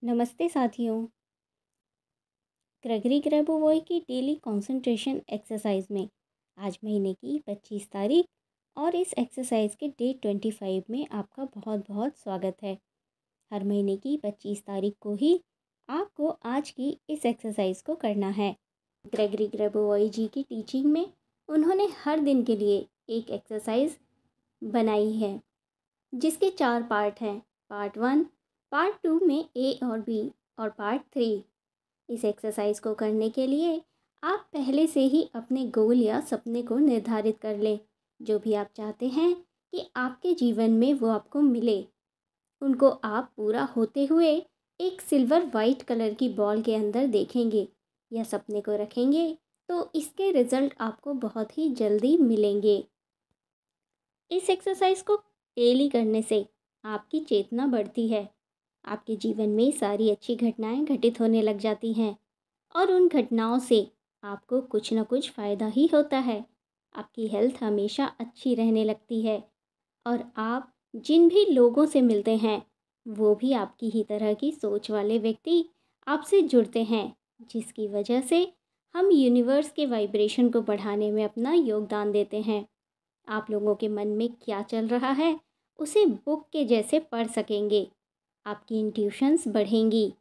नमस्ते साथियों। ग्रेगरी ग्रेबोवॉय की डेली कंसंट्रेशन एक्सरसाइज में आज महीने की 25 तारीख और इस एक्सरसाइज के डे 25 में आपका बहुत बहुत स्वागत है। हर महीने की 25 तारीख को ही आपको आज की इस एक्सरसाइज को करना है। ग्रेगरी ग्रेबोवॉय जी की टीचिंग में उन्होंने हर दिन के लिए एक एक्सरसाइज बनाई है जिसके 4 पार्ट हैं। पार्ट 1, पार्ट 2 में ए और बी और पार्ट 3। इस एक्सरसाइज को करने के लिए आप पहले से ही अपने गोल या सपने को निर्धारित कर लें। जो भी आप चाहते हैं कि आपके जीवन में वो आपको मिले, उनको आप पूरा होते हुए एक सिल्वर वाइट कलर की बॉल के अंदर देखेंगे या सपने को रखेंगे तो इसके रिजल्ट आपको बहुत ही जल्दी मिलेंगे। इस एक्सरसाइज को डेली करने से आपकी चेतना बढ़ती है, आपके जीवन में सारी अच्छी घटनाएं घटित होने लग जाती हैं और उन घटनाओं से आपको कुछ ना कुछ फ़ायदा ही होता है। आपकी हेल्थ हमेशा अच्छी रहने लगती है और आप जिन भी लोगों से मिलते हैं वो भी आपकी ही तरह की सोच वाले व्यक्ति आपसे जुड़ते हैं, जिसकी वजह से हम यूनिवर्स के वाइब्रेशन को बढ़ाने में अपना योगदान देते हैं। आप लोगों के मन में क्या चल रहा है उसे बुक के जैसे पढ़ सकेंगे। आपकी इंट्यूशंस बढ़ेंगी।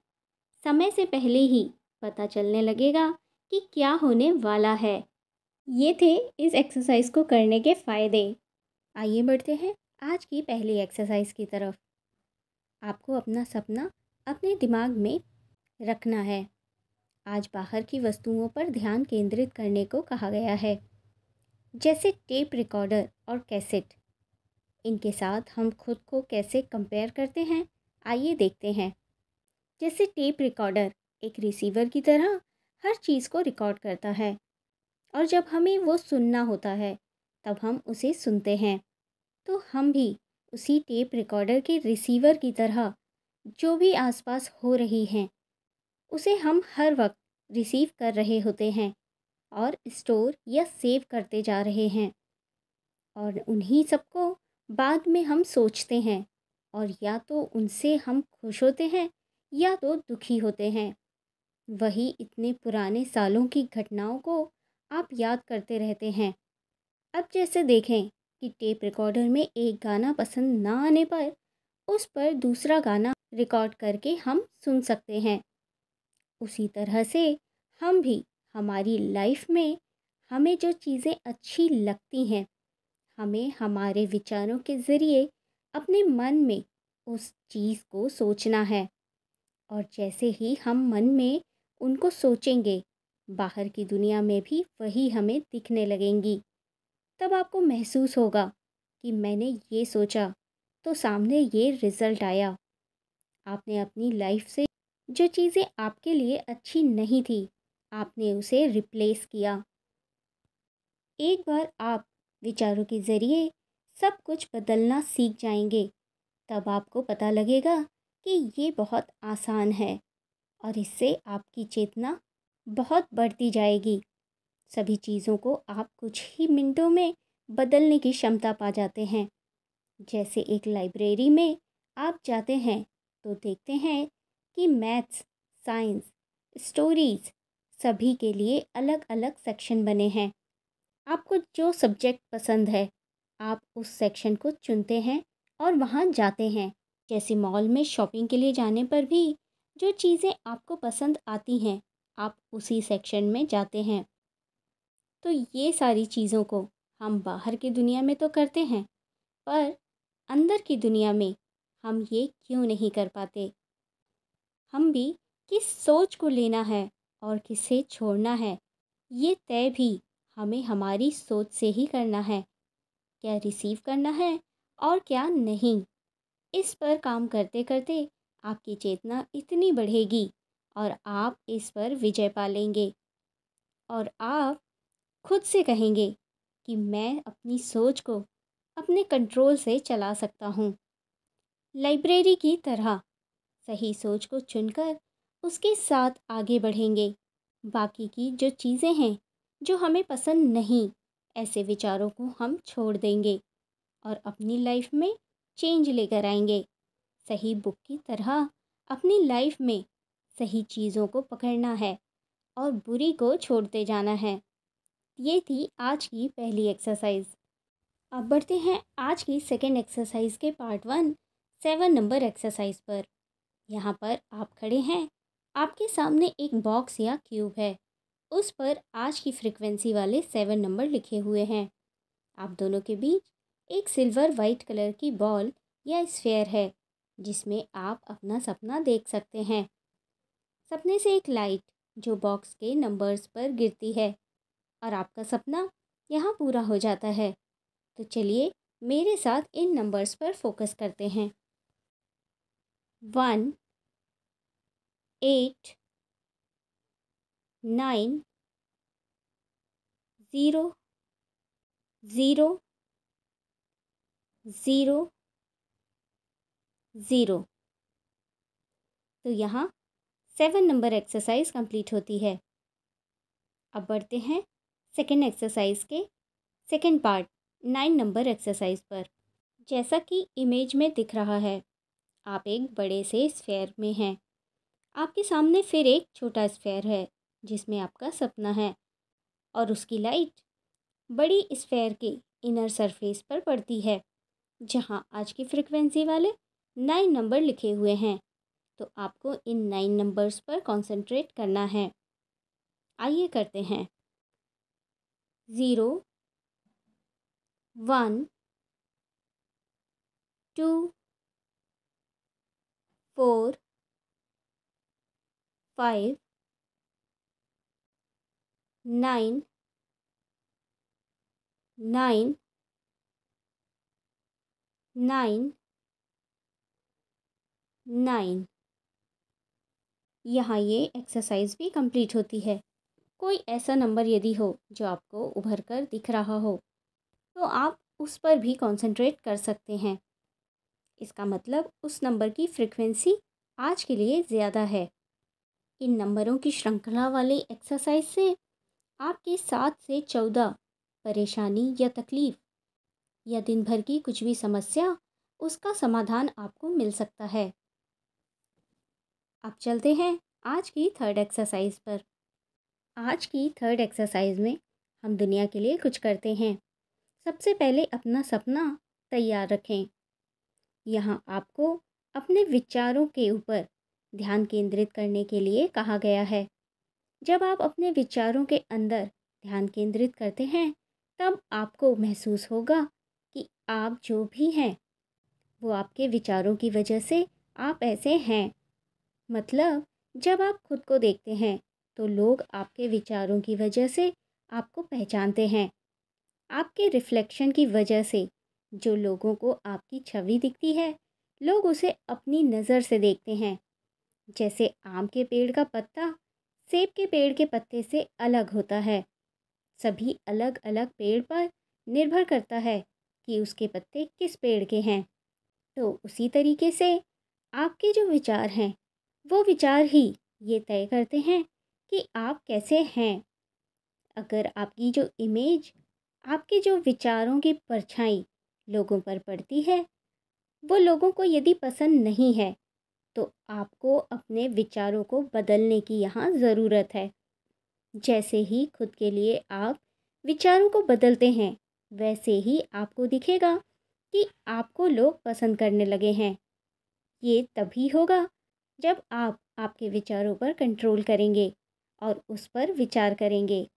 समय से पहले ही पता चलने लगेगा कि क्या होने वाला है। ये थे इस एक्सरसाइज को करने के फ़ायदे। आइए बढ़ते हैं आज की पहली एक्सरसाइज की तरफ। आपको अपना सपना अपने दिमाग में रखना है। आज बाहर की वस्तुओं पर ध्यान केंद्रित करने को कहा गया है, जैसे टेप रिकॉर्डर और कैसेट। इनके साथ हम खुद को कैसे कंपेयर करते हैं, आइए देखते हैं। जैसे टेप रिकॉर्डर एक रिसीवर की तरह हर चीज़ को रिकॉर्ड करता है और जब हमें वो सुनना होता है तब हम उसे सुनते हैं। तो हम भी उसी टेप रिकॉर्डर के रिसीवर की तरह जो भी आसपास हो रही हैं उसे हम हर वक्त रिसीव कर रहे होते हैं और स्टोर या सेव करते जा रहे हैं और उन्हीं सबको बाद में हम सोचते हैं और या तो उनसे हम खुश होते हैं या तो दुखी होते हैं। वही इतने पुराने सालों की घटनाओं को आप याद करते रहते हैं। अब जैसे देखें कि टेप रिकॉर्डर में एक गाना पसंद ना आने पर उस पर दूसरा गाना रिकॉर्ड करके हम सुन सकते हैं। उसी तरह से हम भी हमारी लाइफ में हमें जो चीज़ें अच्छी लगती हैं, हमें हमारे विचारों के ज़रिए अपने मन में उस चीज़ को सोचना है और जैसे ही हम मन में उनको सोचेंगे बाहर की दुनिया में भी वही हमें दिखने लगेंगी। तब आपको महसूस होगा कि मैंने ये सोचा तो सामने ये रिज़ल्ट आया। आपने अपनी लाइफ से जो चीज़ें आपके लिए अच्छी नहीं थी आपने उसे रिप्लेस किया। एक बार आप विचारों के ज़रिए सब कुछ बदलना सीख जाएंगे तब आपको पता लगेगा कि ये बहुत आसान है और इससे आपकी चेतना बहुत बढ़ती जाएगी। सभी चीज़ों को आप कुछ ही मिनटों में बदलने की क्षमता पा जाते हैं। जैसे एक लाइब्रेरी में आप जाते हैं तो देखते हैं कि मैथ्स, साइंस, स्टोरीज़ सभी के लिए अलग अलग सेक्शन बने हैं। आपको जो सब्जेक्ट पसंद है आप उस सेक्शन को चुनते हैं और वहाँ जाते हैं। जैसे मॉल में शॉपिंग के लिए जाने पर भी जो चीज़ें आपको पसंद आती हैं आप उसी सेक्शन में जाते हैं। तो ये सारी चीज़ों को हम बाहर की दुनिया में तो करते हैं पर अंदर की दुनिया में हम ये क्यों नहीं कर पाते। हम भी किस सोच को लेना है और किसे छोड़ना है ये तय भी हमें हमारी सोच से ही करना है। क्या रिसीव करना है और क्या नहीं। इस पर काम करते करते आपकी चेतना इतनी बढ़ेगी और आप इस पर विजय पा लेंगे और आप खुद से कहेंगे कि मैं अपनी सोच को अपने कंट्रोल से चला सकता हूँ। लाइब्रेरी की तरह सही सोच को चुनकर उसके साथ आगे बढ़ेंगे। बाकी की जो चीज़ें हैं जो हमें पसंद नहीं, ऐसे विचारों को हम छोड़ देंगे और अपनी लाइफ में चेंज लेकर आएंगे। सही बुक की तरह अपनी लाइफ में सही चीज़ों को पकड़ना है और बुरी को छोड़ते जाना है। ये थी आज की पहली एक्सरसाइज। अब बढ़ते हैं आज की सेकंड एक्सरसाइज के पार्ट 1 7 नंबर एक्सरसाइज पर। यहाँ पर आप खड़े हैं, आपके सामने एक बॉक्स या क्यूब है, उस पर आज की फ्रीक्वेंसी वाले 7 नंबर लिखे हुए हैं। आप दोनों के बीच एक सिल्वर वाइट कलर की बॉल या स्फेयर है जिसमें आप अपना सपना देख सकते हैं। सपने से एक लाइट जो बॉक्स के नंबर्स पर गिरती है और आपका सपना यहाँ पूरा हो जाता है। तो चलिए मेरे साथ इन नंबर्स पर फोकस करते हैं। 1 8 9 0 0 0 0। तो यहाँ 7 नंबर एक्सरसाइज कंप्लीट होती है। अब बढ़ते हैं सेकंड एक्सरसाइज के सेकंड पार्ट 9 नंबर एक्सरसाइज पर। जैसा कि इमेज में दिख रहा है, आप एक बड़े से स्फेयर में हैं। आपके सामने फिर एक छोटा स्फेयर है जिसमें आपका सपना है और उसकी लाइट बड़ी स्फेयर के इनर सरफेस पर पड़ती है जहां आज की फ्रीक्वेंसी वाले 9 नंबर लिखे हुए हैं। तो आपको इन 9 नंबर्स पर कंसंट्रेट करना है। आइए करते हैं। 0 1 2 4 5 9 9 9 9। यहाँ ये एक्सरसाइज भी कंप्लीट होती है। कोई ऐसा नंबर यदि हो जो आपको उभर कर दिख रहा हो तो आप उस पर भी कंसंट्रेट कर सकते हैं। इसका मतलब उस नंबर की फ्रीक्वेंसी आज के लिए ज़्यादा है। इन नंबरों की श्रृंखला वाली एक्सरसाइज से आपकी 7 से 14 परेशानी या तकलीफ़ या दिन भर की कुछ भी समस्या, उसका समाधान आपको मिल सकता है। अब चलते हैं आज की थर्ड एक्सरसाइज पर। आज की थर्ड एक्सरसाइज में हम दुनिया के लिए कुछ करते हैं। सबसे पहले अपना सपना तैयार रखें। यहाँ आपको अपने विचारों के ऊपर ध्यान केंद्रित करने के लिए कहा गया है। जब आप अपने विचारों के अंदर ध्यान केंद्रित करते हैं तब आपको महसूस होगा कि आप जो भी हैं वो आपके विचारों की वजह से आप ऐसे हैं। मतलब जब आप खुद को देखते हैं तो लोग आपके विचारों की वजह से आपको पहचानते हैं। आपके रिफ्लेक्शन की वजह से जो लोगों को आपकी छवि दिखती है, लोग उसे अपनी नज़र से देखते हैं। जैसे आम के पेड़ का पत्ता सेब के पेड़ के पत्ते से अलग होता है। सभी अलग अलग पेड़ पर निर्भर करता है कि उसके पत्ते किस पेड़ के हैं। तो उसी तरीके से आपके जो विचार हैं वो विचार ही ये तय करते हैं कि आप कैसे हैं। अगर आपकी जो इमेज, आपके जो विचारों की परछाई लोगों पर पड़ती है, वो लोगों को यदि पसंद नहीं है तो आपको अपने विचारों को बदलने की यहाँ ज़रूरत है। जैसे ही खुद के लिए आप विचारों को बदलते हैं वैसे ही आपको दिखेगा कि आपको लोग पसंद करने लगे हैं। ये तभी होगा जब आप आपके विचारों पर कंट्रोल करेंगे और उस पर विचार करेंगे।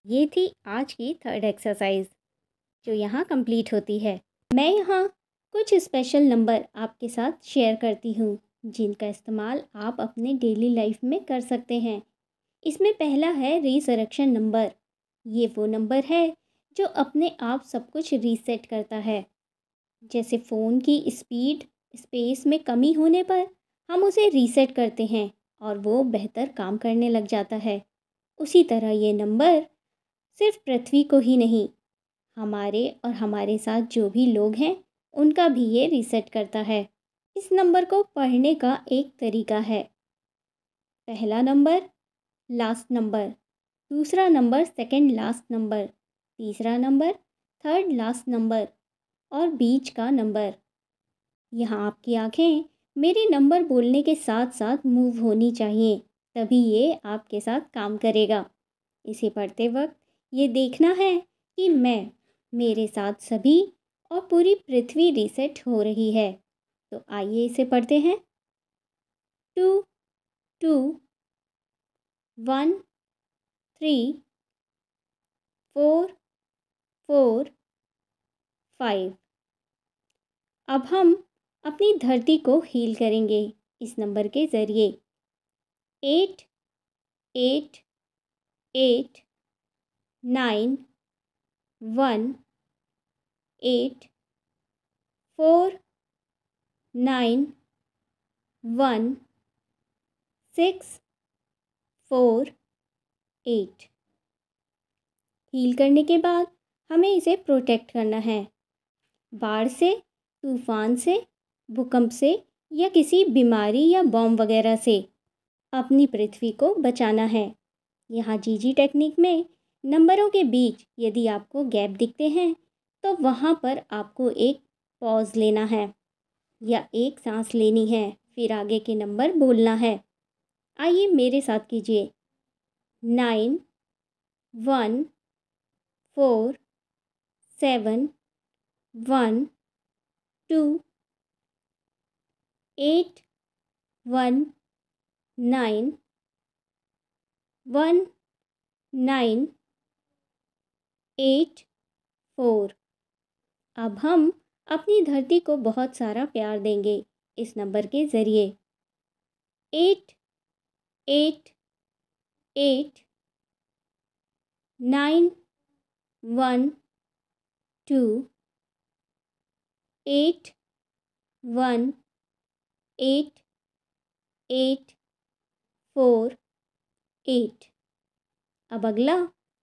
ये थी आज की थर्ड एक्सरसाइज जो यहाँ कंप्लीट होती है। मैं यहाँ कुछ स्पेशल नंबर आपके साथ शेयर करती हूँ जिनका इस्तेमाल आप अपने डेली लाइफ में कर सकते हैं। इसमें पहला है रिसरेक्शन नंबर। ये वो नंबर है जो अपने आप सब कुछ रीसेट करता है। जैसे फ़ोन की स्पीड स्पेस में कमी होने पर हम उसे रीसेट करते हैं और वो बेहतर काम करने लग जाता है। उसी तरह ये नंबर सिर्फ पृथ्वी को ही नहीं, हमारे और हमारे साथ जो भी लोग हैं उनका भी ये रीसेट करता है। इस नंबर को पढ़ने का एक तरीका है। पहला नंबर लास्ट नंबर, दूसरा नंबर सेकंड लास्ट नंबर, तीसरा नंबर थर्ड लास्ट नंबर और बीच का नंबर। यहाँ आपकी आंखें मेरे नंबर बोलने के साथ साथ मूव होनी चाहिए, तभी ये आपके साथ काम करेगा। इसे पढ़ते वक्त ये देखना है कि मैं, मेरे साथ सभी और पूरी पृथ्वी रीसेट हो रही है। तो आइए इसे पढ़ते हैं। 2 2 1 3 4 4 5। अब हम अपनी धरती को हील करेंगे इस नंबर के ज़रिए। 8 8 8 9 1 8 4 9 1 6 4 8। हील करने के बाद हमें इसे प्रोटेक्ट करना है, बाढ़ से, तूफान से, भूकंप से या किसी बीमारी या बॉम्ब वगैरह से अपनी पृथ्वी को बचाना है। यहाँ जीजी टेक्निक में नंबरों के बीच यदि आपको गैप दिखते हैं तो वहाँ पर आपको एक पॉज लेना है या एक सांस लेनी है, फिर आगे के नंबर बोलना है। आइए मेरे साथ कीजिए। 9 1 4 7 1 2 8 1 9 1 9 8 4। अब हम अपनी धरती को बहुत सारा प्यार देंगे इस नंबर के ज़रिए। 8 8 8 9 1 2 8 1 8 8 4 8। अब अगला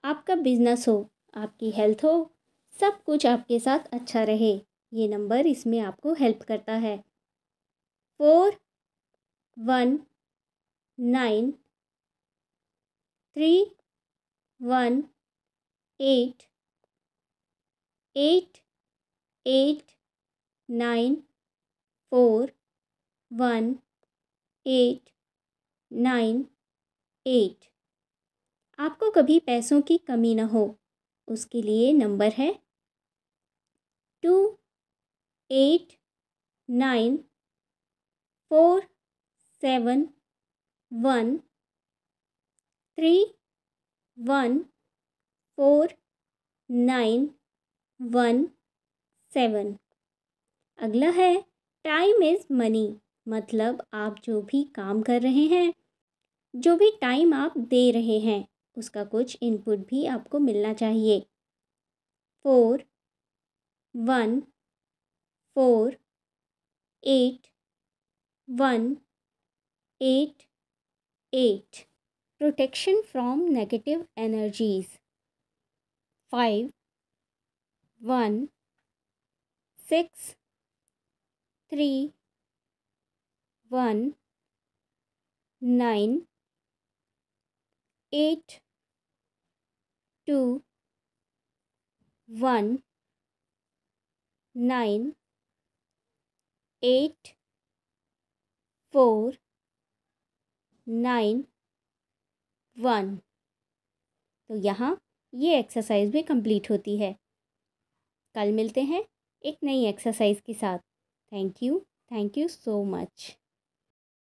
आपका बिजनेस हो, आपकी हेल्थ हो, सब कुछ आपके साथ अच्छा रहे, ये नंबर इसमें आपको हेल्प करता है। 4 1 9 3 1 8 8 8 9 4 1 8 9 8। आपको कभी पैसों की कमी ना हो, उसके लिए नंबर है 2 8 9 4 7 1 3 1 4 9 1 7। अगला है टाइम इज़ मनी, मतलब आप जो भी काम कर रहे हैं, जो भी टाइम आप दे रहे हैं, उसका कुछ इनपुट भी आपको मिलना चाहिए। 4 1 4 8 1 8 8। Protection from negative energies. 5 1 6 3 1 9 8 2 1 9 8 4 9 1। तो यहाँ ये एक्सरसाइज भी कंप्लीट होती है। कल मिलते हैं एक नई एक्सरसाइज के साथ। Thank you so much.